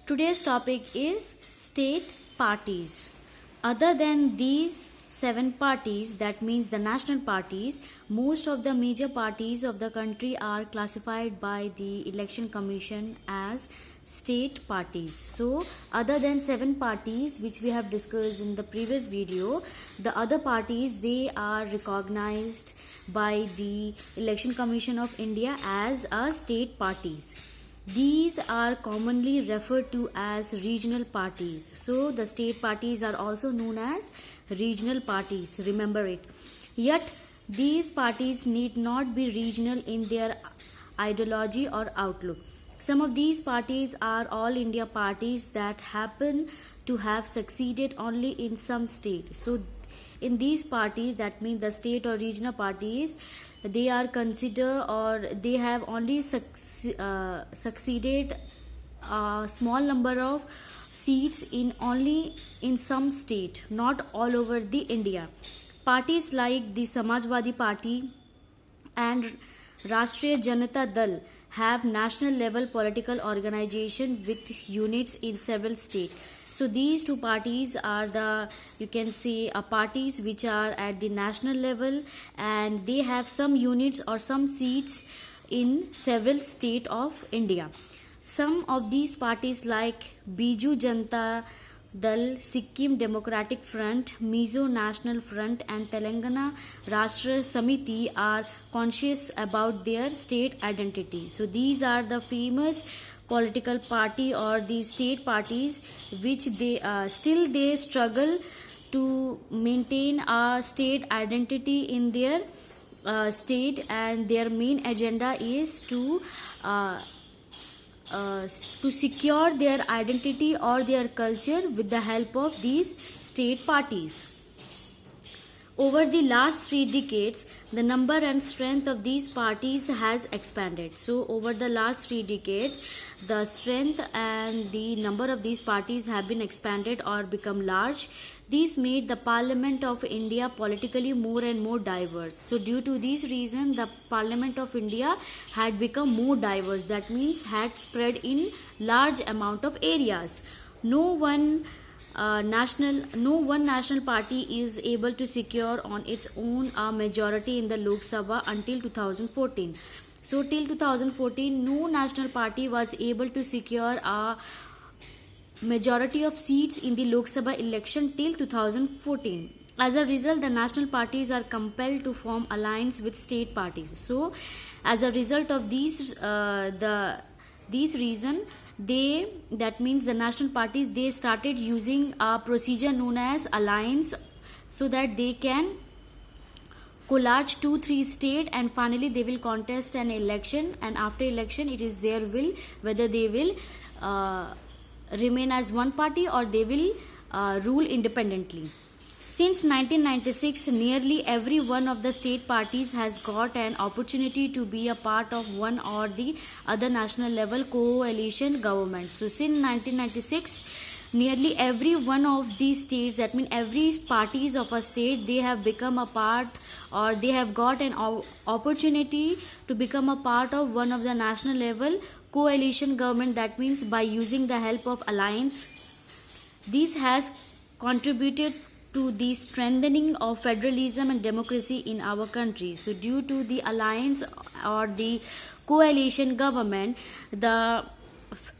Today's topic is state parties. Other than these 7 parties, that means the national parties, most of the major parties of the country are classified by the Election Commission as state parties. So, other than 7 parties which we have discussed in the previous video, the other parties they are recognized by the Election Commission of India as a state parties. These are commonly referred to as regional parties. So the state parties are also known as regional parties. Remember it. Yet these parties need not be regional in their ideology or outlook. Some of these parties are all India parties that happen to have succeeded only in some state. So in these parties, that means the state or regional parties, they are considered or they have only succeeded a small number of seats in only in some state, not all over the India. Parties like the Samajwadi Party and Rashtriya Janata Dal have national level political organization with units in several states. So these 2 parties are the, you can say, parties which are at the national level and they have some units or some seats in several states of India. Some of these parties like Biju Janata Dal, Sikkim Democratic Front, Mizo National Front and Telangana Rashtra Samiti are conscious about their state identity. So these are the famous political party or the state parties which they still they struggle to maintain a state identity in their state, and their main agenda is to secure their identity or their culture with the help of these state parties. Over the last 3 decades, the number and strength of these parties has expanded. So, over the last 3 decades, the strength and the number of these parties have been expanded or become large. These made the Parliament of India politically more and more diverse. So, due to this reason, the Parliament of India had become more diverse. That means had spread in large amount of areas. No one national party is able to secure on its own a majority in the Lok Sabha until 2014. So till 2014, no national party was able to secure a majority of seats in the Lok Sabha election till 2014. As a result, the national parties are compelled to form alliance with state parties. So as a result of these reason, that means the national parties, they started using a procedure known as alliance so that they can collage 2-3 states and finally they will contest an election, and after election it is their will whether they will remain as one party or they will rule independently. Since 1996, nearly every one of the state parties has got an opportunity to be a part of one or the other national level coalition government. So since 1996, nearly every one of these states, that means every parties of a state, they have become a part or they have got an opportunity to become a part of one of the national level coalition government. That means by using the help of alliance. This has contributed to the strengthening of federalism and democracy in our country. So due to the alliance or the coalition government, the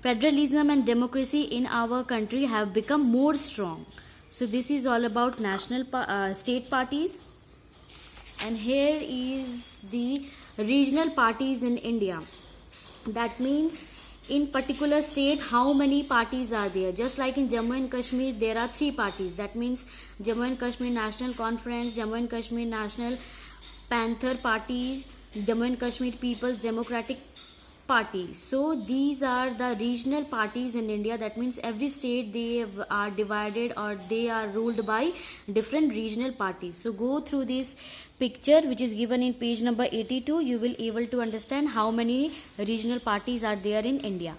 federalism and democracy in our country have become more strong. So this is all about national state parties. And here is the regional parties in India. That means in particular state how many parties are there. Just like in Jammu and Kashmir, there are 3 parties. That means Jammu and Kashmir National Conference, Jammu and Kashmir National Panther Party, Jammu and Kashmir People's Democratic Party. So these are the regional parties in India. That means every state they are divided or they are ruled by different regional parties. So go through this picture which is given in page number 82. You will able to understand how many regional parties are there in India.